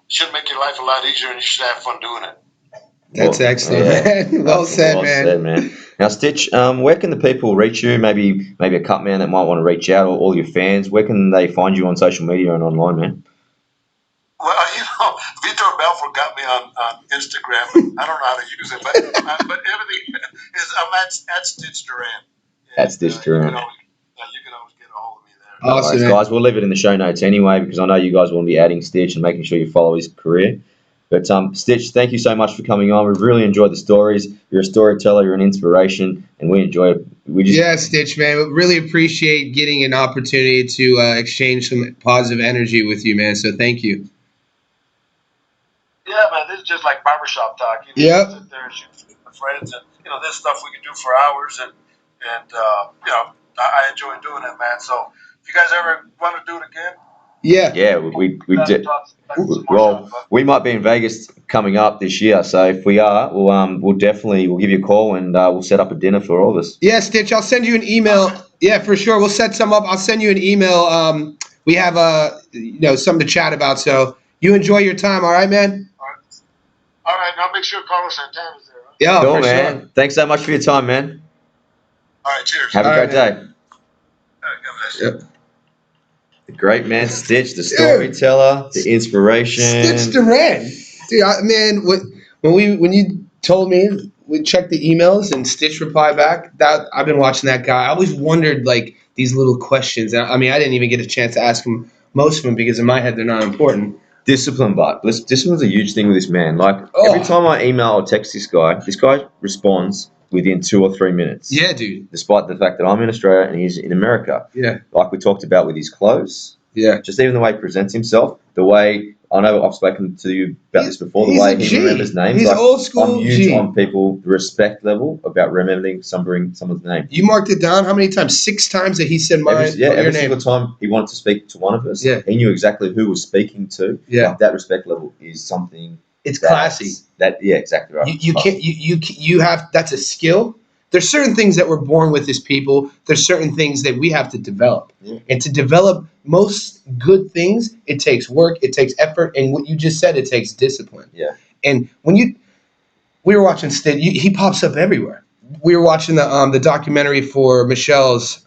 should make your life a lot easier, and you should have fun doing it. That's excellent, man. Well said, man. Now, Stitch, where can the people reach you? Maybe a cut man that might want to reach out, or all your fans. Where can they find you on social media and online, man? Well, Vitor Belfort got me on Instagram. I don't know how to use it, but everything is I'm at Stitch Duran. At Stitch Duran. You can always get a hold of me there. Awesome, right, guys. We'll leave it in the show notes anyway, because I know you guys will be adding Stitch and making sure you follow his career. But Stitch, thank you so much for coming on. We've really enjoyed the stories. You're a storyteller. You're an inspiration, and we enjoy it. Yeah, Stitch, man. We really appreciate getting an opportunity to exchange some positive energy with you, man. So thank you. Yeah, man. This is just like barbershop talk. Yep. Sit there and shoot with friends, and this stuff we can do for hours, and I enjoy doing it, man. So if you guys ever want to do it again, Yeah. Yeah, we did. Well, we might be in Vegas coming up this year, so if we are, we'll give you a call and we'll set up a dinner for all of us. Yeah, Stitch, I'll send you an email. Yeah, for sure. We'll set some up. I'll send you an email. We have something to chat about. So you enjoy your time, all right, man? All right, now make sure Carlos Santana's there. Huh? Yeah, Cool, for man. sure. Thanks so much for your time, man. All right, cheers. Have a All great right, day. All right, God bless you. Yep. The great man Stitch, the storyteller, the inspiration. Stitch Duran, dude. When you told me we checked the emails and Stitch replied back, that I've been watching that guy. I always wondered like these little questions. I mean, I didn't even get a chance to ask him most of them because in my head they're not important. Discipline, but discipline's a huge thing with this man. Like every time I email or text this guy responds within 2 or 3 minutes. Yeah, dude. Despite the fact that I'm in Australia and he's in America. Yeah. Like we talked about with his clothes. Yeah. Just even the way he presents himself, the way I know I've spoken to you about this before, the way he remembers names. He's like, old school. I'm huge on people, the respect level about remembering someone's name. You marked it down how many times? 6 times that he said every single time he wanted to speak to one of us, he knew exactly who was speaking to. Yeah. Like, that respect level is something. It's classy. Exactly right. You can't. You have. That's a skill. There's certain things that we're born with as people. There's certain things that we have to develop. Yeah. And to develop most good things, it takes work, it takes effort, and what you just said, it takes discipline. Yeah. And we were watching he pops up everywhere. We were watching the documentary for Michelle's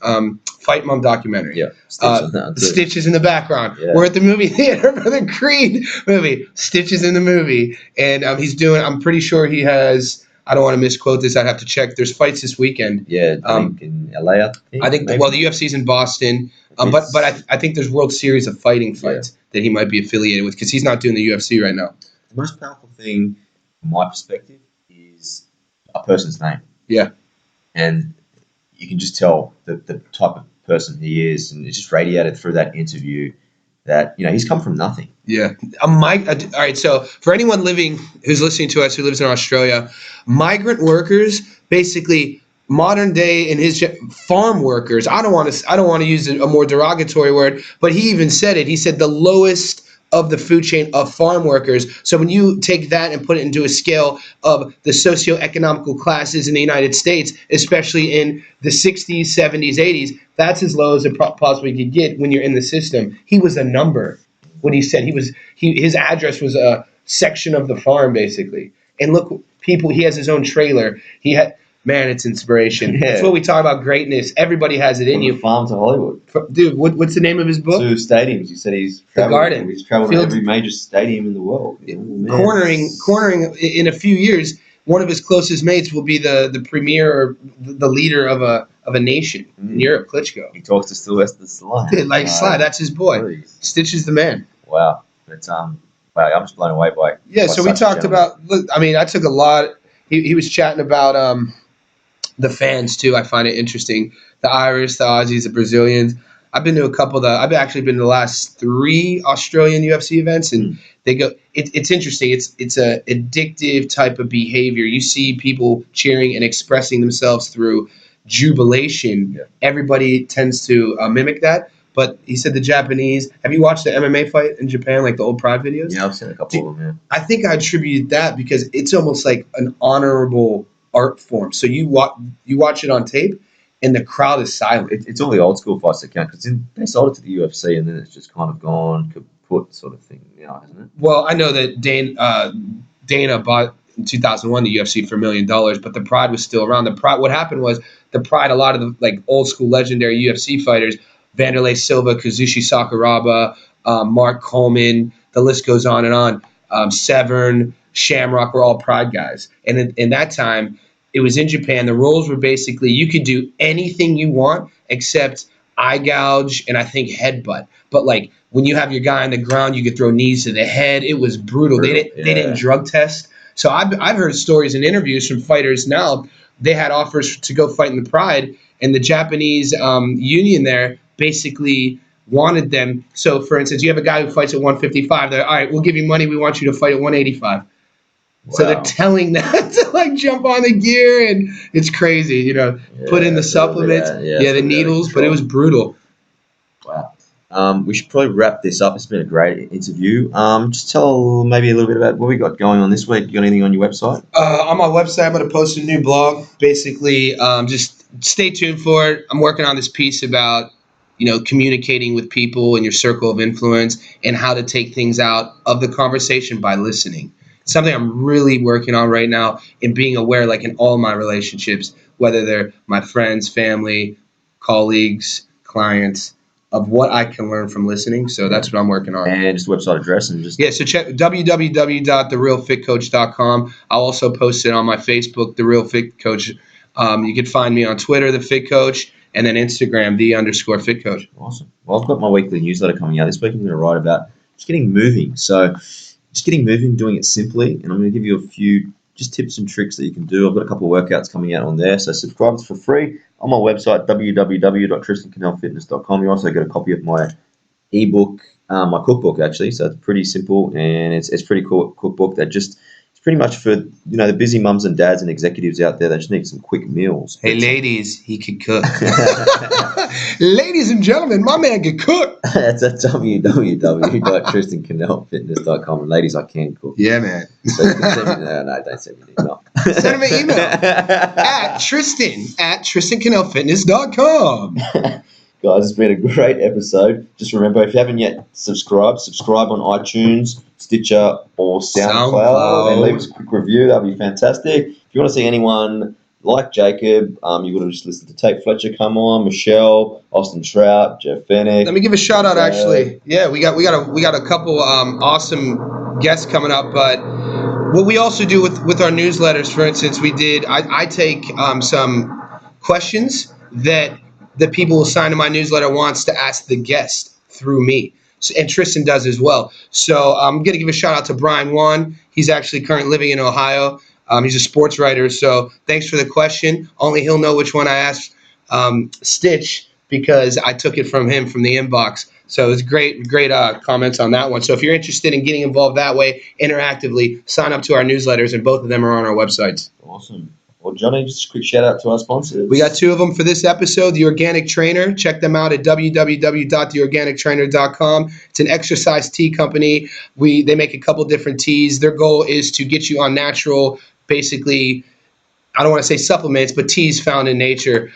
Fight Mom documentary. Yeah. Stitch is in the background. Yeah. We're at the movie theater for the Creed movie. Stitch is in the movie, and he's doing. I'm pretty sure he has. I don't want to misquote this. I'd have to check. There's fights this weekend. Yeah, I think in LA. I think the UFC's in Boston, but I think there's World Series of Fighting fights that he might be affiliated with because he's not doing the UFC right now. The most powerful thing, from my perspective, is a person's name. Yeah, and you can just tell the type of person he is, and it's just radiated through that interview that he's come from nothing. Yeah. All right. So for anyone who's listening to us who lives in Australia, migrant workers, basically modern day in his farm workers. I don't want to use a more derogatory word, but he even said it. He said the lowest of the food chain of farm workers. So when you take that and put it into a scale of the socioeconomical classes in the United States, especially in the 60s, 70s, 80s, that's as low as it possibly could get when you're in the system. He was a number. What he said, his address was a section of the farm, basically. And look, he has his own trailer. Man, it's inspiration. Yeah. That's what we talk about greatness. Everybody has it in you. Farm to Hollywood. Dude, what's the name of his book? 2 stadiums. He said he's traveled. The Garden. He's traveled to every major stadium in the world. Cornering in a few years, one of his closest mates will be the premier or the leader of a nation in Europe, Klitschko. He talks to Sylvester Stallone. Sly, that's his boy. Please. Stitch is the man. Wow. But wow, I'm just blown away by. Yeah, so we talked about. Look, I mean, I took a lot. He was chatting about the fans too. I find it interesting. The Irish, the Aussies, the Brazilians. I've been to a couple I've actually been to the last 3 Australian UFC events, and they go. It's interesting. It's a addictive type of behavior. You see people cheering and expressing themselves through jubilation. Yeah. Everybody tends to mimic that. But he said the Japanese. Have you watched the MMA fight in Japan, like the old Pride videos? Yeah, I've seen a couple of them. I think I attribute that because it's almost like an honorable art form. So you watch it on tape, and the crowd is silent. It's all the old school fights that count because they sold it to the UFC, and then it's just kind of gone kaput sort of thing, hasn't it? Well, I know that Dana bought in 2001 the UFC for $1 million, but the Pride was still around. The Pride. What happened was the Pride. A lot of the old school legendary UFC fighters. Vanderlei Silva, Kazushi Sakuraba, Mark Coleman, the list goes on and on. Severn, Shamrock were all Pride guys. And in that time, it was in Japan. The rules were basically you could do anything you want except eye gouge and I think headbutt. But when you have your guy on the ground, you could throw knees to the head. It was brutal. They didn't drug test. So I've heard stories and interviews from fighters now. They had offers to go fight in the Pride, and the Japanese union there basically wanted them. So, for instance, you have a guy who fights at 155. They're all right, we'll give you money. We want you to fight at 185. Wow. So they're telling them to jump on the gear, and it's crazy. Put in the supplements, the needles, but it was brutal. Wow. we should probably wrap this up. It's been a great interview. Just tell maybe a little bit about what we got going on this week. You got anything on your website? On my website, I'm going to post a new blog. Basically, just stay tuned for it. I'm working on this piece about, communicating with people in your circle of influence and how to take things out of the conversation by listening. Something I'm really working on right now and being aware, like in all my relationships, whether they're my friends, family, colleagues, clients, of what I can learn from listening. So that's what I'm working on. And just website address and just... Yeah, so check www.therealfitcoach.com. I'll also post it on my Facebook, The Real Fit Coach. You can find me on Twitter, The Fit Coach, and then Instagram, _Fit Coach. Awesome. Well, I've got my weekly newsletter coming out this week. I'm going to write about just getting moving. So just getting moving, doing it simply. And I'm going to give you a few just tips and tricks that you can do. I've got a couple of workouts coming out on there. So subscribe. It's for free on my website, www.tristancannellfitness.com. You also get a copy of my ebook, my cookbook, actually. So it's pretty simple, and it's pretty cool cookbook that just... It's pretty much for, the busy mums and dads and executives out there that just need some quick meals. Hey, ladies, he can cook. Ladies and gentlemen, my man can cook. That's at www.tristancannellfitness.com. And ladies, I can cook. Yeah, man. So you can send me, no, don't send me an email. Send him an email at tristancannellfitness.com. Guys, it's been a great episode. Just remember, if you haven't yet subscribe on iTunes, Stitcher, or SoundCloud, and leave us a quick review. That'll be fantastic. If you want to see anyone like Jacob, you've got to just listen to Tate Fletcher come on, Michelle, Austin Trout, Jeff Fennick. Let me give a shout out, actually. Yeah, we got a couple awesome guests coming up, but what we also do with our newsletters, for instance, I take some questions that the people who sign to my newsletter wants to ask the guest through me. And Tristan does as well. So I'm going to give a shout out to Brian Wan. He's actually currently living in Ohio. He's a sports writer. So thanks for the question. Only he'll know which one I asked Stitch, because I took it from him from the inbox. So it's great comments on that one. So if you're interested in getting involved that way interactively, sign up to our newsletters, and both of them are on our websites. Awesome. Well, Johnny, just a quick shout out to our sponsors. We got two of them for this episode. The Organic Trainer. Check them out at www.theorganictrainer.com. It's an exercise tea company. They make a couple different teas. Their goal is to get you on natural, basically, I don't want to say supplements, but teas found in nature.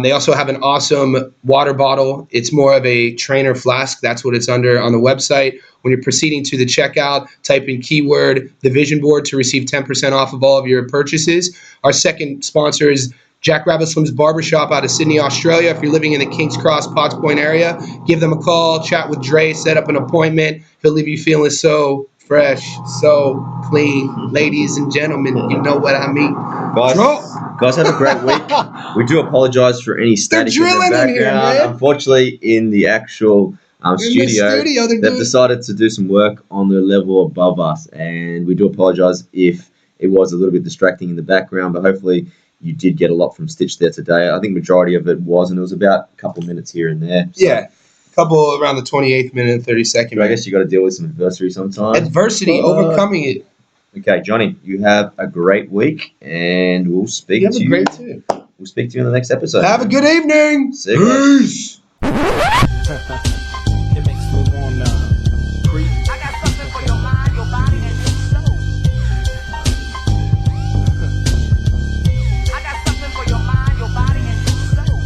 They also have an awesome water bottle. It's more of a trainer flask. That's what it's under on the website. When you're proceeding to the checkout, type in keyword The Vision Board to receive 10% off of all of your purchases. Our second sponsor is Jack Rabbit Slim's Barbershop out of Sydney, Australia. If you're living in the Kings Cross, Potts Point area, give them a call, chat with Dre, set up an appointment. He'll leave you feeling so fresh, so clean. Ladies and gentlemen, you know what I mean. Guys, have a great week. We do apologize for any static in the background. In here, man. Unfortunately, in the actual studio, they've decided to do some work on the level above us, and we do apologize if it was a little bit distracting in the background, but hopefully you did get a lot from Stitch there today. I think majority of it was, and it was about a couple minutes here and there. So. Yeah. Couple around the 28th minute and 32nd. I guess you got to deal with some adversity sometimes. Overcoming it. Okay, Johnny, you have a great week, and we'll speak to you. Great too. We'll speak to you in the next episode. Have a good evening. See you. Peace. It makes me wanna creep. I got something for your mind, your body, and your soul. I got something for your mind, your body, and your soul.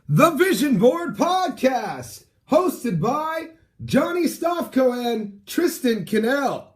The Vision Board Podcast, hosted by Johnny Stofko and Tristan Cannell.